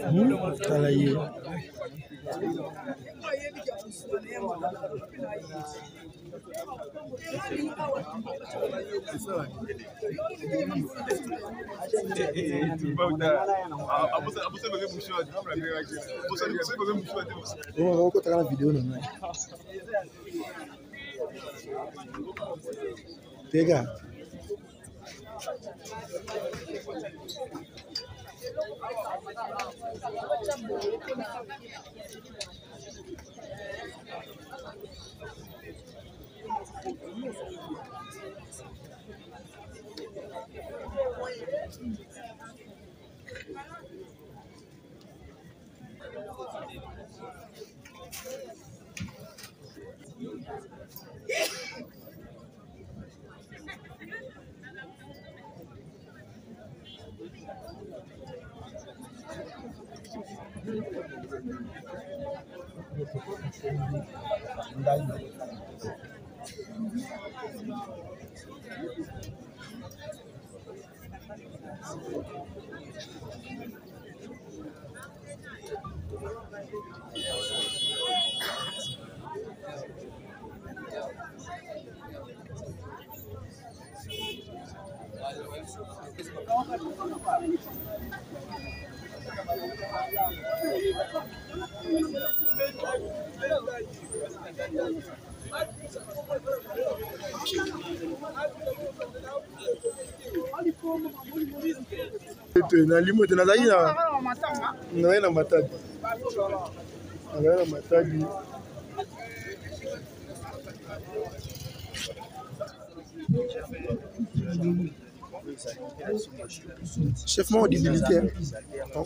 Travailler. Na limo tena zaidi na matadi. Na matadi. Chef moi audibilité. Moi,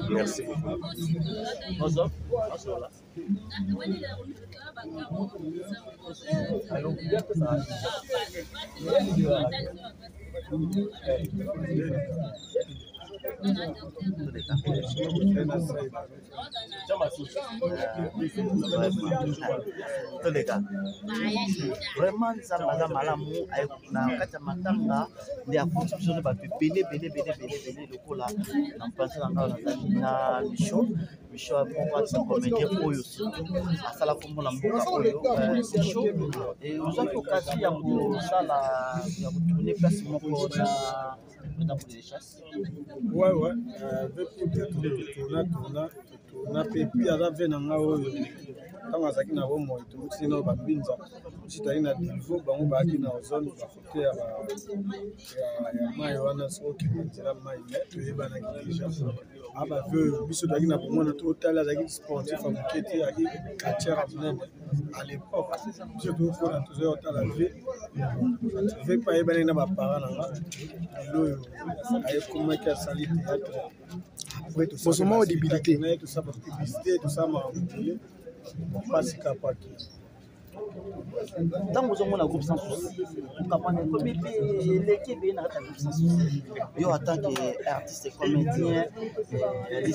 Merci vraiment ça malamu na kati matanga ndia kutsuzona ba bele lokola na penser na Micho pour sa comédie oyo asala komona mboka oyo Micho et uzaki occasion ya kusala ya kutourner place moko na pour les chasses. Ouais avec tourna puis à la veine nga oyo kama zaki na bomo tuti no babinza sitali na niveau bango baaki na zone ba côté ya mai wana soki nzela mai to yebana déjà aba veut biso daki na bomona to tala zaki sportif en kete ya quartier à l'époque je trouve que toujours tala ve pas yebana na ba parents na loyo aye comment que ça lit théâtre après tout ça forcément audibilité tout ça publicité tout ça m'a pas si capable. Tant que vous groupe sans souci, comme l'équipe est dans groupe sans souci. Yo en tant qu'artiste et comédien,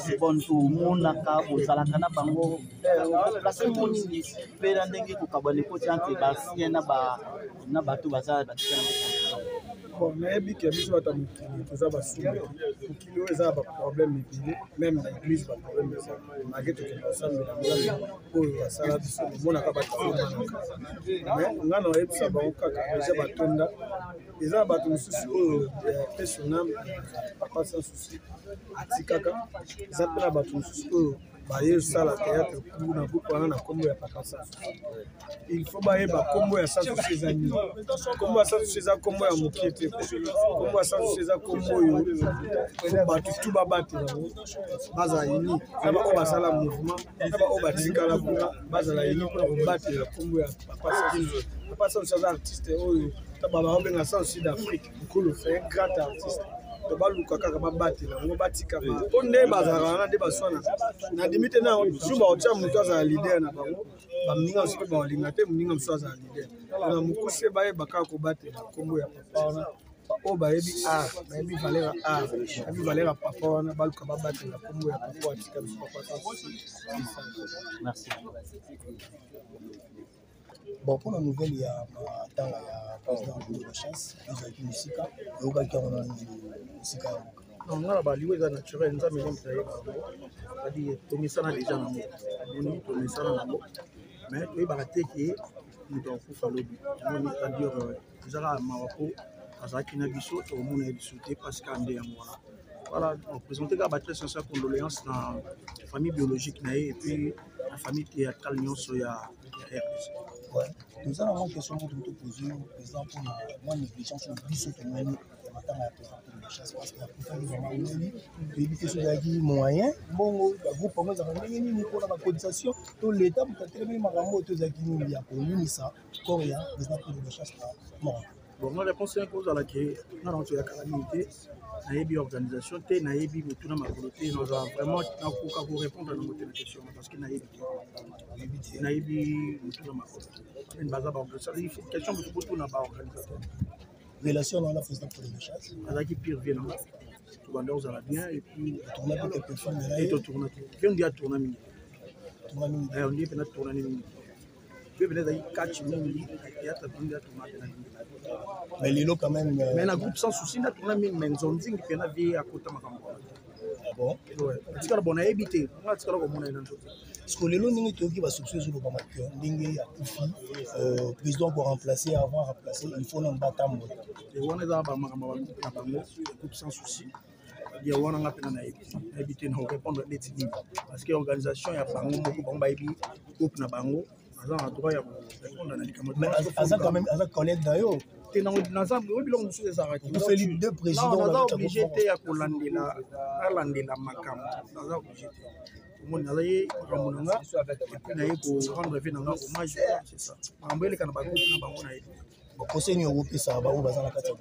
c'est bon tout le monde au salakana bango. Place mon nini, pera ndenge kukabane ko tiante basi na batu baza bon mais bi ke biso ata mukili toza basuma mukili eza ba problème ebile même na église ba problème eza mageto ke basambela nzambe oyo asala biso monaka bato mais ngana oyebisa bango kaka déjà batonda eza bato mosusu oyo personam papa sans souci atikaka eza mpe na bato mosusu oyo baye sala théâtre kuna bukwana na kombo ya Papa Sansu. Il faut bayeba kombo ya Sansu Césani. Kombo ya Sansu César kombo ya mokete. Kombo ya Sansu César kombo yo batu tu babate baza yini na ba obasala mouvement na ba obatikala kuna baza la yini pour combattre la kombo ya Papa Sansu. Papa Sansu César artiste oyo tababa obenga Sansu d'Afrique. Nkulu c'est un grand artiste. Baluka kaka babate na ngo batika ba onde bazala na de baswana na limite na juba ocha mutu za leader na bango baminga sipe ba linga te muninga mso za leader na mukuse baye baka ko bate na kombo ya papa na o bayebi bayebi valera bayebi valera papa na baluka babate na kombo ya papa atika biso papa ça. Merci. Bon, pour la nouvelle, il y a dans la président de la chasse, nous avons une Sika, et au Galka, on a une Sika. Non, on a balié les naturels, nous avons mis c'est-à-dire que ça n'a déjà dans le monde, ça dans le monde, mais il va rater qui nous devons faire le but. C'est-à-dire que nous avons Maroko, Azaki Nabiso, tout le monde est sauté parce qu'on est à moi. Voilà, on présente très sincère condoléances dans la famille biologique et puis la famille théâtrale Soya. Ouais. Nous avons une question pour te poser au président pour la négligence sur le biseau de Mani et maintenant la présidente de la chasse parce qu'il a pu faire vraiment une éviter ce qui est moyen. Bon, le groupe comme ça, nous pour la cotisation, tout l'État peut être même Marambo, tout ça qui nous y a pour nous, ça, comme il y a des présidents de la chasse. Bon, moi, la réponse est une cause à laquelle nous avons la calamité. Nous avons une organisation, nous avons une communauté, nous avons vraiment répondre à nos questions parce que nous avons une question pour tout l'organisation. Relation dans la présidente de la chasse. Avec pire vient là, tout le monde va bien et puis tourner avec quelques femmes et tout tourner. Viens dire tourner. On dit que tourner. Mais les lots quand même. Mais un groupe sans souci, n'a tourné mais ils ont dit qu'il y a vie à côté de ma bon. Est-ce que bon à éviter? Est-ce que bon à parce que les lots qui va succéder sur le Bamateur, Ndingue a Koufi, président pour remplacer, avant remplacer, il faut n'en battre un mot. Et on est à un groupe sans souci. Il y a un éviter de répondre à l'étude parce que l'organisation, il y a pas un groupe na bango. Mais Azak quand même, Azak collègue d'ailleurs. Vous faites les deux présidents. On a obligé de conseil européen ça va où bazana kati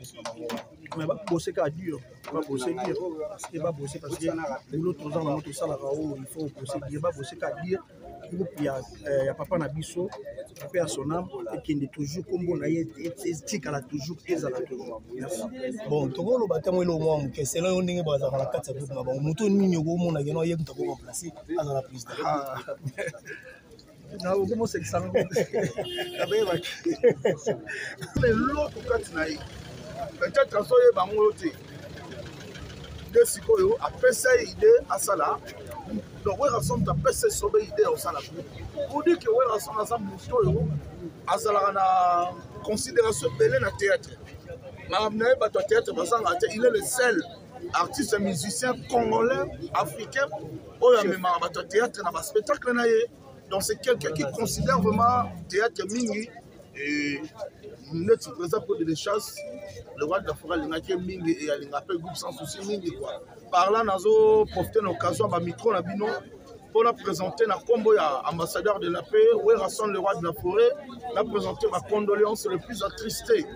mais ba bosser ka dur ba bosser dur parce que ba bosser parce que l'autre ans dans tout ça là il faut bosser dur ba bosser ka dur il y a papa na biso papa son âme et qui est toujours comme on a été tika toujours ezala toujours bon to lo batamo lo mo ke selo yo ndenge bazana la kati na ba muto nini yo mo na geno yeko to ko remplacer azala président non, comment c'est que ça? L'autre peut-être que ça y est, de Sikoyo a fait idée à Sala. Donc, on rassemble à PC sur l'idée au Sala. Pour dire que on rassemble ensemble à Sala, on a considération de la théâtre. Il est le seul artiste et musicien congolais, africain, qui a même un théâtre dans un spectacle. Donc c'est quelqu'un qui considère vraiment théâtre mingi et notre président pour des chasses, le roi de la forêt, l'ingaki mingi et l'ingapé groupe sans souci mingi quoi. Par là, nous avons profité de l'occasion à micro na bino pour la présenter la combo ya ambassadeur de la paix, où rassemble le roi de la forêt, la présenter ma condoléance le plus attristé.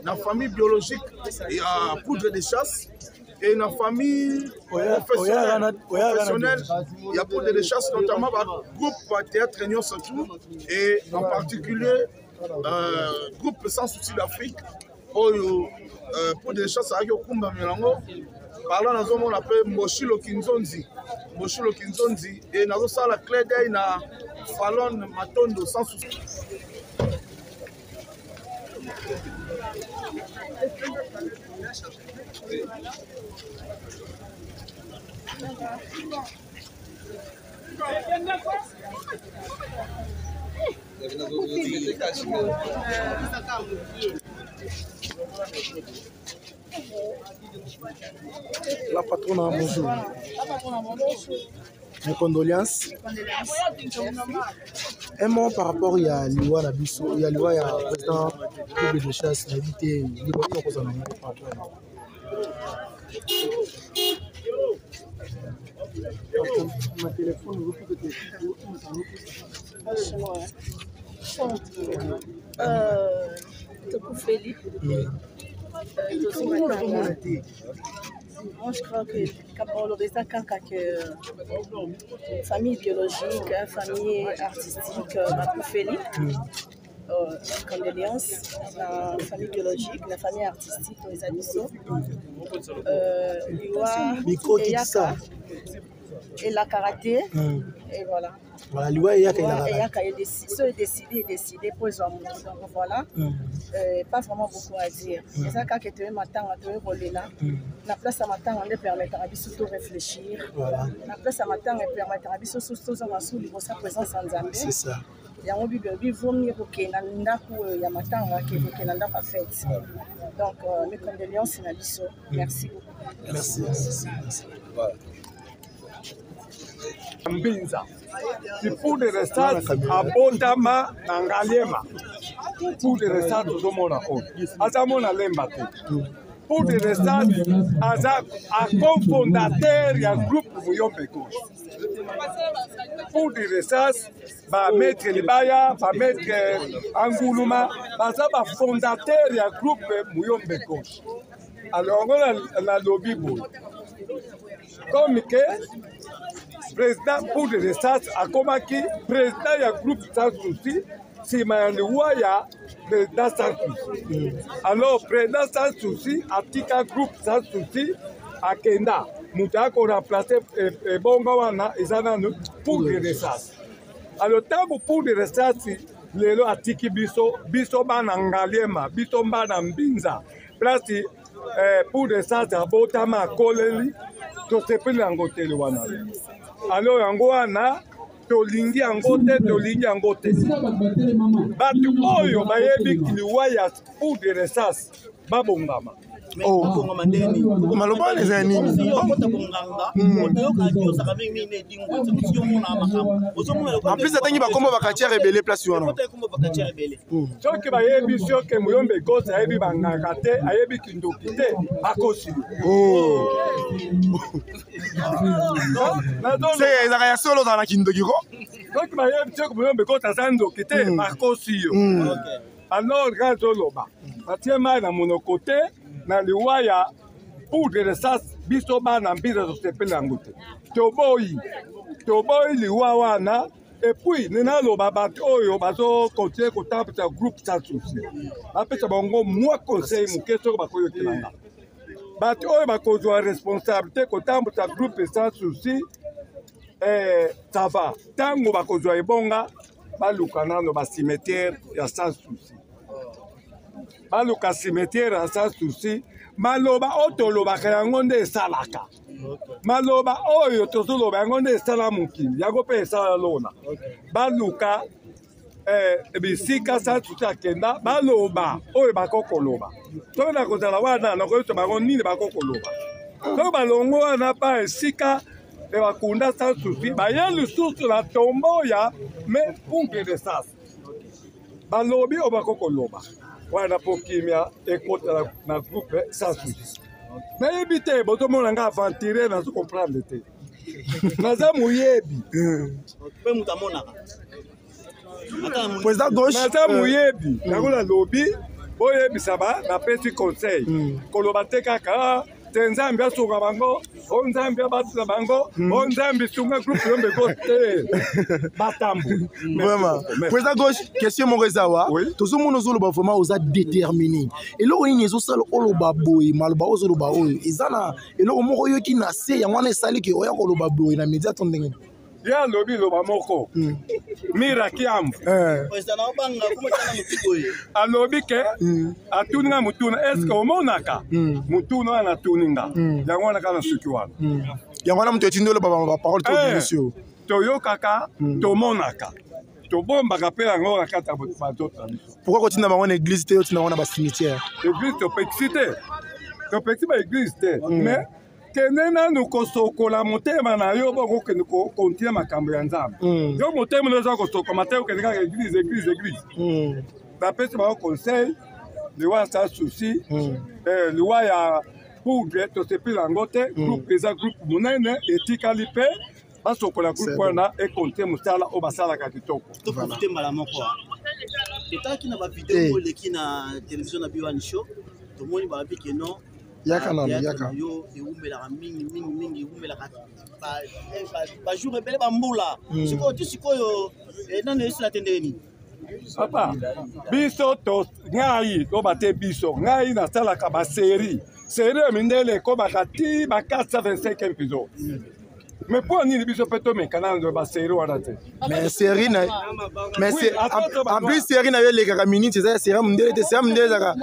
La famille biologique et à poudre de chasse. Et une famille professionnelle, il y a pour des chasses, notamment le groupe théâtre Réunion surtout, et en particulier groupe Sans Souci d'Afrique, pour des chasses à Yokumba Milango. Par là, nous appelle Moshilo Kinzonzi. Moshilo Kinzonzi, et nous avons la clé d'un Fallon Matondo Sans Souci. La patronne a bonjour. Mes condoléances. Un mot par rapport à Liwa Nabiso, il y a Liwa, il y a le président de chasse, l'invité, il y Moi, je crois que famille biologique, famille artistique, condoléances, la famille biologique, la famille artistique, les amis, et la karaté, et voilà. Voilà, Liwa et Yaka est décidé pour les hommes. Donc voilà, pas vraiment beaucoup à dire. C'est ça quand tu es matin, tu es relé là. La place à matin, on est permettre à surtout réfléchir. La place à matin, on permettre à surtout sa présence en Zambie. C'est ça. Il y a un bibi vaut mieux que il y a matin que nanda pas fait. Donc mes condoléances Nabiso. Merci beaucoup. Merci. Voilà. Mbinza pour de restats abondama na ngaliema pour de restats tozomona oyo azamona lemba te pour de restats aza cofondateur ya groupe Muyombe Gauche pour de restats ba maître Libaya ba maître Anguluma baza ba fondateur ya groupe Muyombe Gauche alors on a lobby boy comme que président pour de restats akomaki président ya groupe sans souci sima ya liwa ya président sans souci alors président sans souci atika groupe sans souci akenda mutu akoremplace ebongo wana eza nanu pour de restats alors ntango pour de restats lelo atiki biso bana ngaliema biso bana mbinza place pour de restats abotama akoleli tosepeli yango tele wana alors yango wana tolingi yango te bato oyo bayebi liwa ya pour de restats babongama maloba eza nini en plus atangi bakombo bakatiere ebele place wana soki bayebi soki Muyombe Gauche ayebi banganga te ayebi kindoki te akosi ezaka ya solo ozala na kindoki ko soki bayebi soki Muyombe Gauche aza ndoki te akosi yo alors nga zoloba batie mai na monoko te na liwa ya pour de restats biso bana mbiza tosepeli yango te toboyi liwa wana epuis ninaloba bato oyo bazokontinue kotambisa groupe sans souci bapesa bango mwa conseil moke soki bakoyokelanga bato oyo bakozwa responsabilité kotambisa groupe sans souci ça va ntango bakozwa ebonga baluka nano bacimetière ya sans souci baluka cimetière ya sans souci maloba oyo tolobaka yango nde esalaka maloba oyo tozoloba yango nde esala mokili yango mpe esala lona baluka bisika sans souci akenda baloba oyo bakokoloba soki nakozala wana nakoyesa bango nini bakokoloba soki balongo wana pa esika bakunda sans souci baye lisusu na tombo ya mais pour de restats balobi oyo bakokoloba wana po kimia ekota na groupe sans souci nayebi te bozomona nga aventure nazo comprendre te naza moyebi mpe mutu amonaka président gauche naza moyebi yango nalobi boyebisa napesi conseil koloba te kaka te nzambe asunga bango o nzambe abatula bango o nzambe sunga groupe Muyombe Gauche te batambo vraiment président gauche question moko ezawa tozomona ozoloba vraiment oza déterminé eloko nini ezosala oloba boye maloba ozoloba oyo eza na eloko moko oyoki na se yango wana esali ke oya koloba boye na média to ndenge ya lobi loba moko miraki ambu alobi ke atuninga mutuna eske omonaka mutuna wana atuninga yango wana kaka na suki wana yango wana moto etindi oloba baparole to monsieur toyokaka tomonaka tobombaka mpe yango na kati ya bazoto na biso pourquoi kotinda bango na église te otinda bango na bacimetière église topekisi te topekisi baéglise te mais kende nanu kosokola motema na yo bongo kende kontine makambo ya nzambe yo motema noza kosokola mateo kende kaka église bapesi bango conseil liwa sa souci liwa ya poudre tosepela yango te groupe eza groupe monene etikali mpe basokola groupe wana ekonte mosala oyo basalaka kitoko toprofite mbala moko totalaki na bavideo oleki na télévision na biwani show tomoni balobi keno yaka yo eumelaka mingi eumelaka bajour ebele bambula sikoyo ti sikoyo nano esila te ndenge nini papa biso ngai toba te biso ngai nasalaka basérie série mindele ekobaka ti ba 425 épisodes mais pour nini biso mpe tomekana na basérie wana te mais série na en plus série na yo elekaka minute eza série mindele te série mindele ezaka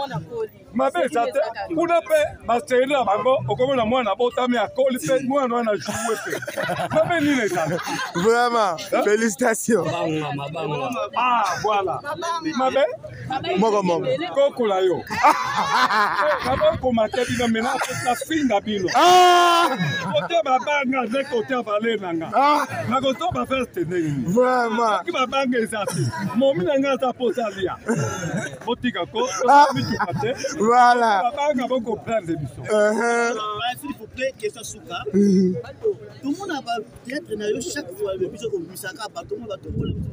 mabe eza te kuna mpe basérie na bango okomona mwana botami akoli mpe mwana wana joue mpe mabe nini ezala vraiment félicitations voilà mabe moko kokola yo nabokoma te bino mena nafinga bino kote babanga nde kote avale nanga nakosoba feste ndenge vraiment soki babanga eza te momi na ngai aza posa lia botika ko mituka te voilà babanga bokomprendre biso s'il vous plaît question suka tomona bateatre na yo chaque fois biso komisaka bato mo bato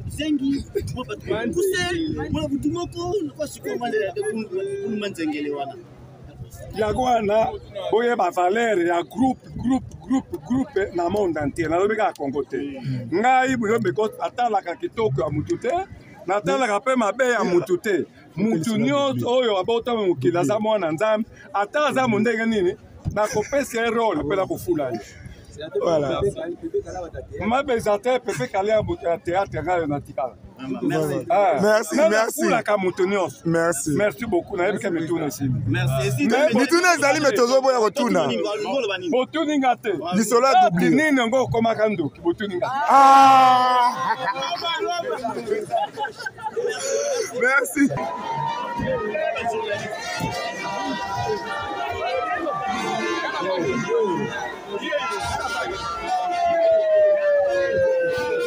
zengi mo bato kusel mo butu moko kwa siko mandela kuluma nzengele wana yango wana oyeba valeur ya groupe na monde entier nalobi kaka Congo te ngai boyombe atalaka kitoko ya mutu te natalaka mpe mabe ya mutu te mutu nyonso oyo abotama mokili aza mwana nzambe ata aza mondenge nini nakopesa ye role mpe nakofula ye mabe eza te pepe kale ya théâtre ngai natikala merci beaucoup nayebi ke mituna esili mituna ezali me tozoboya kotuna botuninga te lisolo ya dubli nini yango okomaka ndoki botuninga merci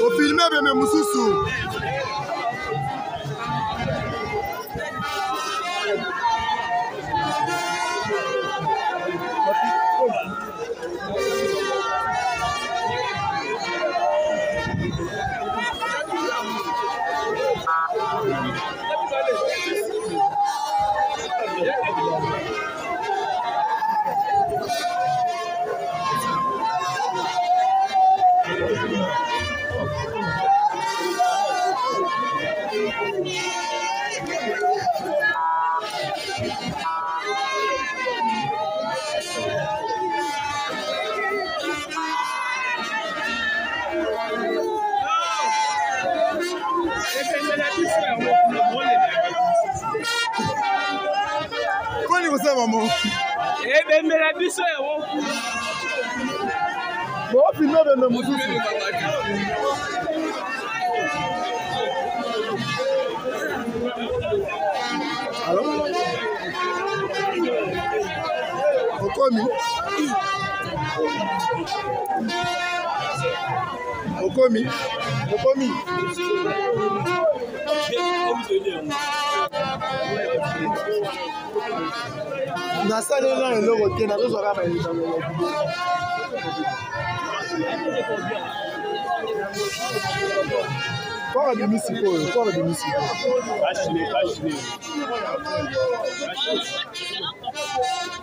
ofilme beme mususu Koni kosa mamo ebembela biso ya woku bo filme beme mususu alors okomi nasalela eloko te nazozwaka baelizamelo Fora de Mississippi, fora de Mississippi.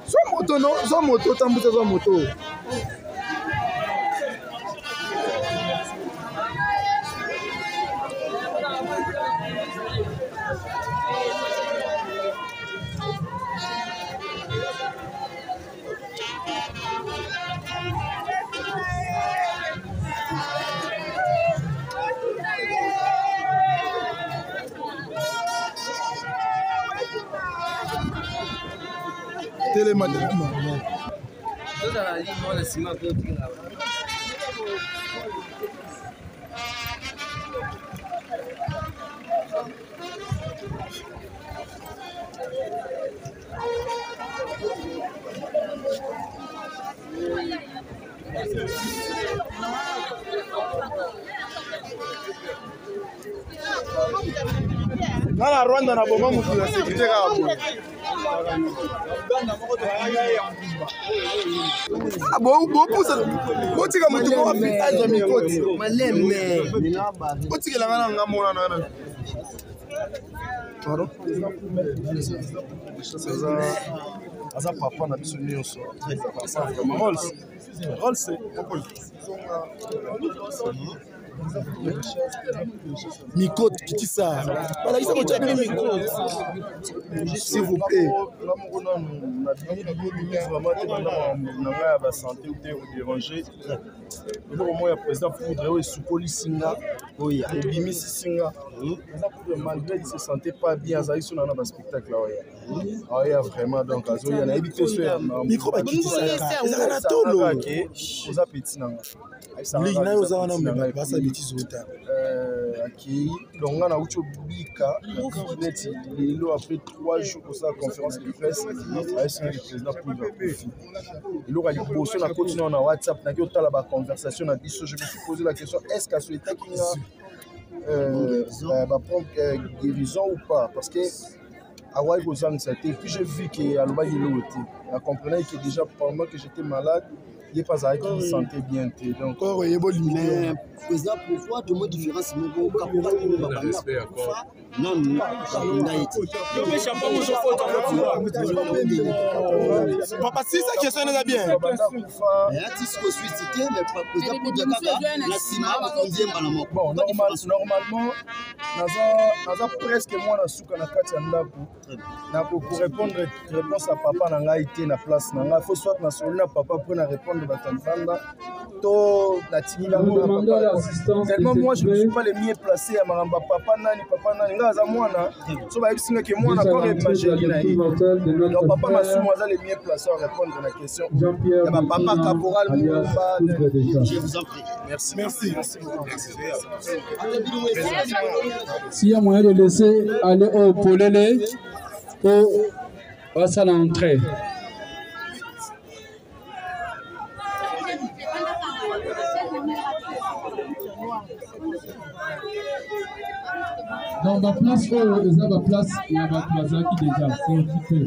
Só moto não, só moto, tá muito só moto. Téléma de la maman. Toda la ligne, on a ciment pour tout là. Na Rwanda na boma mutu ya sécurité kaka boye. Botika mutu ko afika mikoti. Maleme. Botika ngana ngamona nana. Pardon? Aza papa na biso nyonso. Rolls. Mikot Kitissa. S'il vous plaît. Malgré qu'il ne se sentait pas bien, ça a eu son spectacle. Vraiment, donc, il y a évité ce micro. Donc, on a eu Bika, après 3 jours pour sa conférence de presse, avec le président il aura continué en WhatsApp, on a eu la conversation, je me suis posé la question, est-ce qu'à ce état qu'il va prendre guérison ou pas? Parce que puis j'ai vu qu'à l'Oba il a compris que déjà pendant que j'étais malade, il n'est pas avec une santé bien. Donc, président, pourquoi de moi différence non, papa, si ça question est bien. Bon, normalement, naza presque moi na suka na kati ya ndako pour répondre réponse à papa na ngai te na place na ngai faut soit na solo na papa pour na répondre batambanga to na timila tellement moi je ne suis pas le mieux placé à maramba papa nani nga za mwana so ba ebisinga ke mwana ko imaginer na ye donc papa masumo aza le mieux placé à répondre à la question ya ba papa caporal je vous en prie. Merci. S'il y a moyen de laisser aller au Polélé, à l'entrée. Dans ma place, ma place, il y a ma place qui déjà, c'est occupé.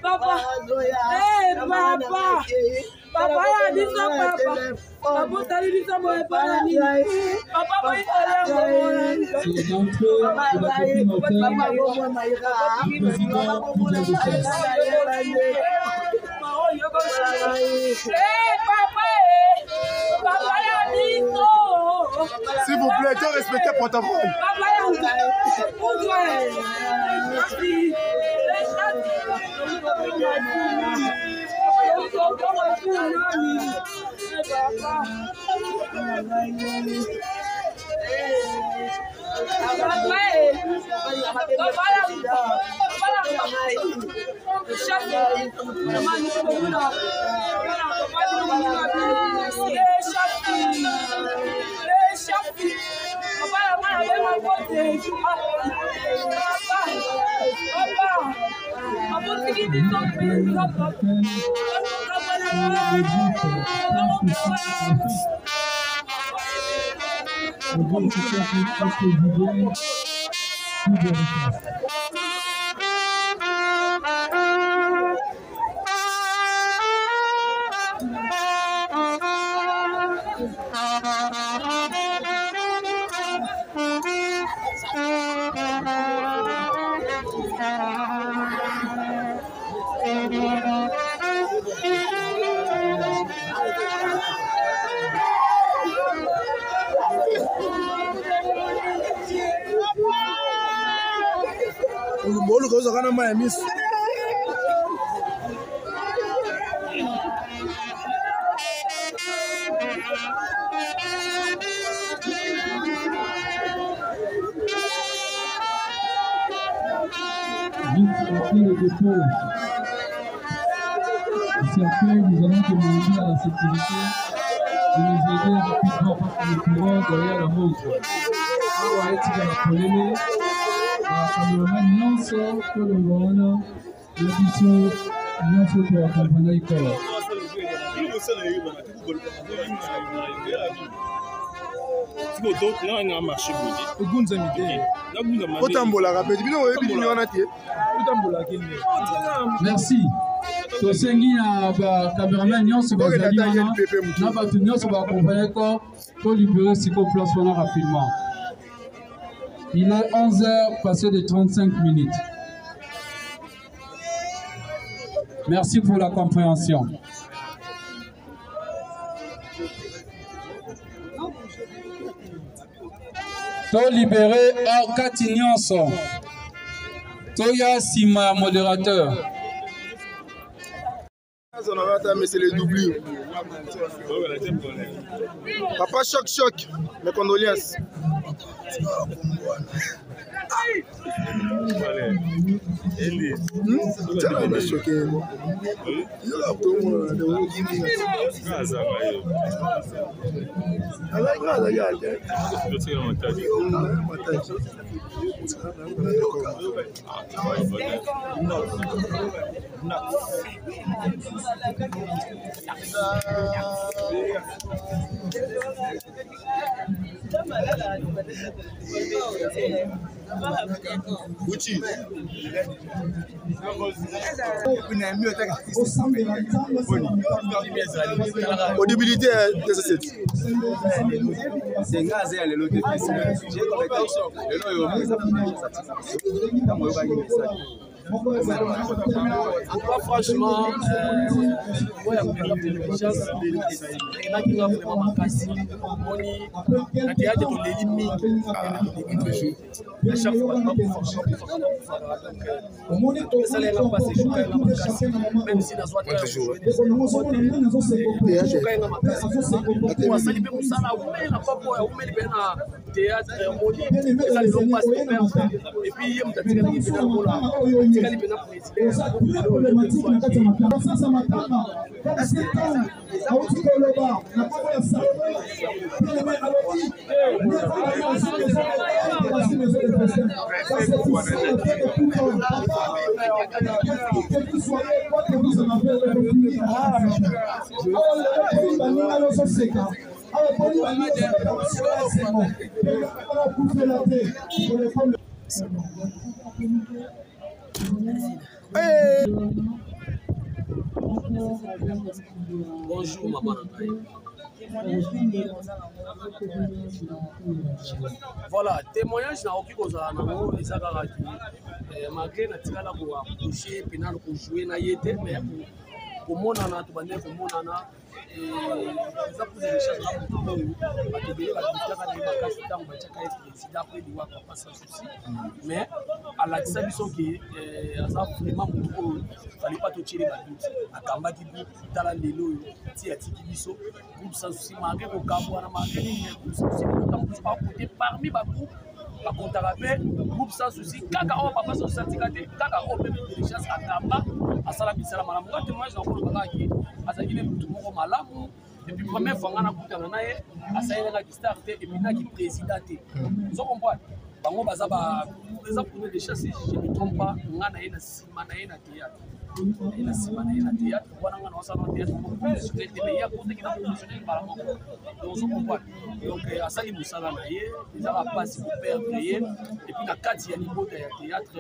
Papa, hey papa, papa ya biso papa, papa tali biso boye pala ni, papa boye tali boye. C'est l'entrée de la Hey papa, papa ya biso. S'il vous plaît, tu respectez le protocole. Papa ya biso. Nous allons demander à la sécurité de nous aider rapidement parce que le courant derrière la montre. On va être dans la colère. Cameraman nyonso tolongona biso nyonso toakompagna ikolo. Merci. Tosengi na ba cameraman nyonso bazali wana na bato nyonso bakompagna ko to libérer siko place wana rapidement. Il est 11h passé de 35 minutes. Merci pour la compréhension. To libéré à Katignon. Toya Sima, modérateur. Mais c'est les doublures. Papa, choc, mes condoléances. Audibilité de ce site. C'est gaz et le Pourquoi franchement, moi, la chance de la vraiment makasi. On théâtre de l'ennemi à chaque fois, ça les a passé jouer la makasi, même si dans soit toujours. Pour ça, il peut nous ça on n'a pas pour on met bien à théâtre, ça les ont passé et puis il y a une tactique pour la Bonjour maman. Voilà, témoignage n'a aucun cause à nous, les agarraki. Malgré la tirade pour accoucher, pénal pour jouer, n'a été, mais pour mon ana, tout bandé pour mon ana. Ça pose des choses là pour tout le monde. Parce que les gens qui ont après du pas sans souci. Mais à la disabilité qui ça vraiment beaucoup, fallait pas te tirer la doute. À Kamba qui dit dans la lélo, si à Tiki Bisso, groupe sans souci, malgré au Cabo, à malgré groupe sans souci, nous pas côté parmi ma groupe. Par contre, groupe sans souci, kaka on papa sans certificat, kaka on peut mettre des chances à Kamba, à Salabi Salamana. Moi, témoignage dans le bagage, à ça qui est tout le monde malamu. Depuis première fois, on a coupé un aïe, à ça il y a qui start et puis il y a qui présidenté. Vous comprenez? Bango bazaba, les gens pour les chasser, si je ne me trompe pas, on a une simanaïna théâtre. Une simanaïna théâtre, on a un salon théâtre, on a sur les meilleurs côtés qui n'ont pas fonctionné par rapport. Donc vous comprenez? Donc à ça il nous salon naïe, les gens pas si vous perdez, et puis la carte il y a niveau de théâtre,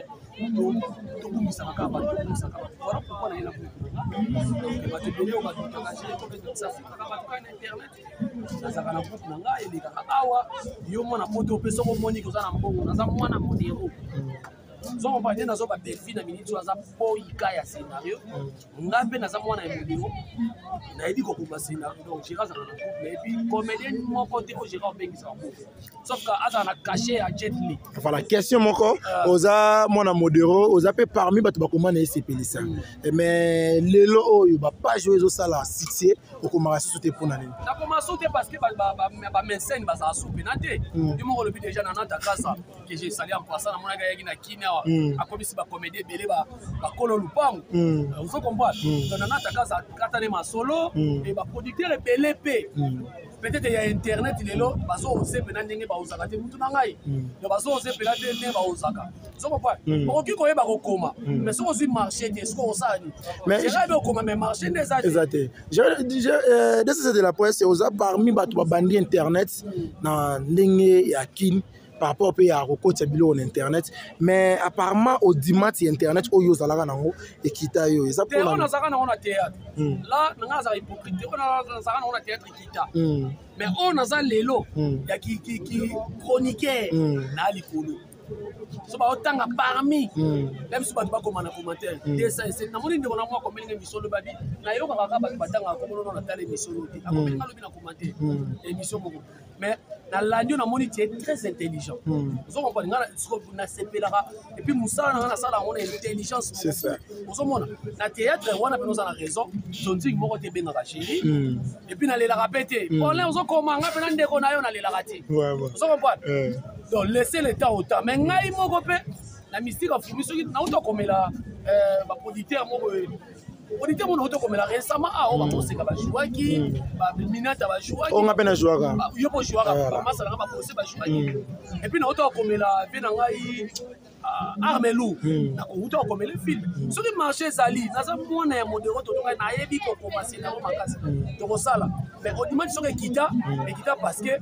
donc tout le monde s'en va, tout le monde s'en va. Voilà pourquoi on a une donc va te donner on va tout engager les ça fait pas internet ça va na groupe nanga et les gars awa yo mona poto pe soko moni ko za na mbongo na za mwana modero zo on va dire na zo ba défi na minute za poika ya scénario ngabe na za mwana ya modero na yedi ko kumba scénario donc j'ai raison na groupe et puis comédien mon côté au gérant bengi ça sauf que aza na caché à Jet Li voilà question moko oza mwana modero oza pe parmi bato bakoma na SPLisa mais lelo oyo ba page oyo sala succès okoma sauter pour na lelo na koma sauter parce que ba menseigne ba za soupe na te du mo le but déjà na nata kasa que j'ai salé en passant na mona ga yaki na kina a komisi ba comédie belé ba kolo lupango vous comprenez donc na nata kasa katane ma solo et ba producteur belé pe peut-être il y a internet lelo bazo ose pena ndenge ba osaka te mutu na ngai yo bazo ose pena te ndenge ba osaka so comprends okoki koyeba kokoma mais so ozwi marché te ce qu'on sani mais j'ai okoma mais marché des ati exact de la presse c'est aux parmi bato ba bandi internet na ndenge ya kin par rapport au pays à Rokoti bilo en internet mais apparemment au dimanche internet oyo zalaka nango ekita yo eza pour on a zaka na on a théâtre là nga za hypocrite on a zaka na on a théâtre ekita mais on a za lelo ya ki chroniqueur na likolo so ba otanga parmi même si ba pas comme na commentaire ça c'est na moni ndeko na moi comme ngeni misolo babi na yo kaka ba batanga ko na tala misolo te akomi na lobi na commentaire émission moko mais na landio na moni tu très intelligent vous comprenez na sepelaka et puis musala na sala on intelligence c'est ça vous mona na théâtre on a besoin de raison zonzi moko te benga chéri et puis na lela répéter bon là on comment nga pena ndeko na yo na lela rati vous comprenez donc laissez le temps au temps mais ngai moko pe la mystique of musique na auto comme la ba producteur moko auditeur mon auto comme la récemment on va penser ka ba jouaki ba minata ba jouaki on appelle un joueur yo po joueur ba masala ba penser ba jouaki et puis na auto comme la pe na ngai Armelou na ko auto comme le film sur le marché Zali na za mona ya modéro to ngai na yebi ko commencer na makasi to ko sala mais au dimanche sur ekita parce que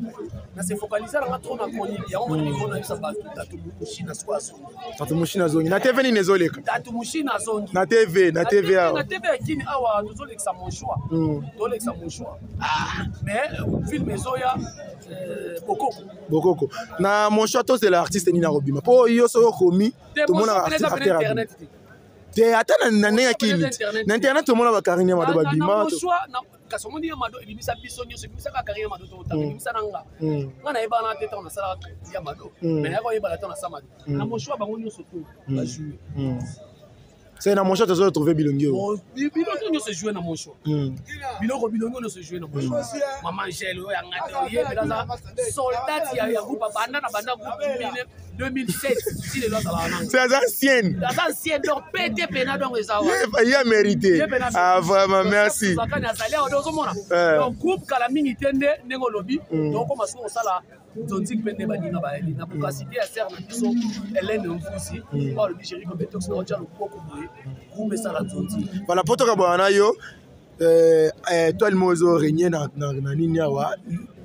na se focaliser na trop na chronique ya on ni kona isa ba tatu mushina squaso tatu mushina zongi na TV ni nezoleka tatu mushina zongi na TV na TV kini awa nous olekisa mon choix to olekisa mon choix mais film ezoya Bokoko na mon choix to c'est l'artiste ni na robima po yo so komi to mona internet te ata na nene kini na internet to mona ba karine ma do ba bima to kasomoni ya mado ebimisa biso nyonso ebimisa ka carrière mado to ebimisa nanga ngana eba na tete on sala ya mado mais na ko eba la tona sama na mon choix bango nyonso to ba jouer c'est na mon choix to trouver bilongi bilongi nyonso jouer na mon choix bilongi nyonso jouer na mon choix maman Angelo ya ngata ye belaza soldat ya groupe banda na banda groupe 2007 si les lois c'est ancienne donc pété pena donc ça il a mérité ah vraiment merci donc groupe kala mingi tende nengo lobby donc comme ça on sala tonzik pende badinga ba eli na capacité à serre na biso Hélène Mfusi par le Nigeria comme tox na ocha lokoko boye groupe sala tonzik voilà poto ka bwana yo toi le mozo régner na nini awa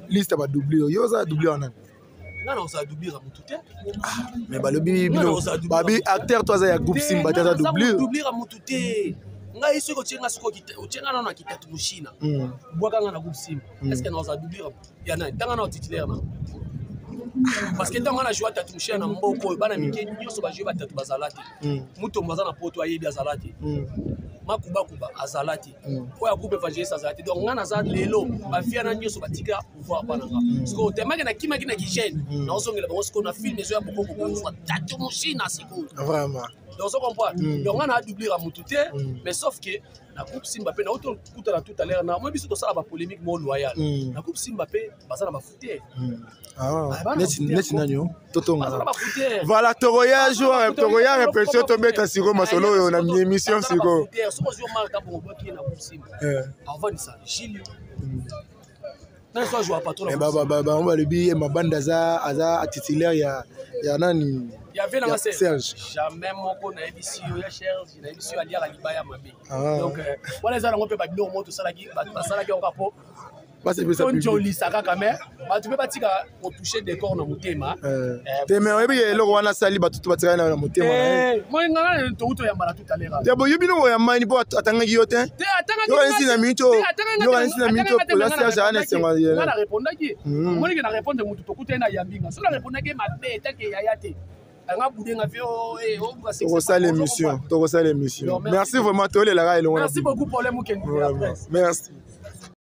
liste ba doublé yo za doublé en non on ça doubler à Mututé mais balobi bino babi acteur toi za ya groupe Simba ta doubler à Mututé ngai siko tsenga siko tsenga na kitatu mushina bwaka nga na groupe Simba est-ce que nous a doubler ya na tanga na titulaire na parce que tanga na jouer tatu mushina na mboko bana mike nyoso ba jouer batatu bazalati muto mbaza na poto ayebi azalati makuba azalati ko ya groupe évangéliste azalati donc nga na za lelo ba fia na nyoso batika pouvoir bananga parce que temake na kimaki na kijene na osongela bango siko na film ezo ya bokoko ko tatu mushina siko vraiment donc on comprend donc on a doublé à Mututé mais sauf que la groupe Simba pe na auto kuta tout à l'heure na moi biso to sala ba polémique mo loyal la groupe Simba pe basala ba fouté net nanyo totonga voilà toroya joueur toroya répétition tombe ta siko masolo yo na mi émission siko avant ça Gilles na so jouer pas trop on va le bi mabanda za titulaire ya nani il y avait dans Serge jamais moko na émission ya Serge na émission ali ya libaya mabe donc voilà ça on peut pas bilo moto sala ki basala ki okapo parce que ça on joli saka kamera ba tu peux pas tika ko toucher décor na motema te mais oyebi eloko wana sali ba tutu batika na motema moi ngala to uto ya mbala tout à l'heure te bo yebi no ya mani bo atangaki yo te yo nsi na minto la Serge ana sengwa ye na répondaki moi que na répondre mutu to kutena ya mbinga so na répondaki mabe take ya yate l'émission. Merci vraiment. Merci beaucoup pour les mots. Merci.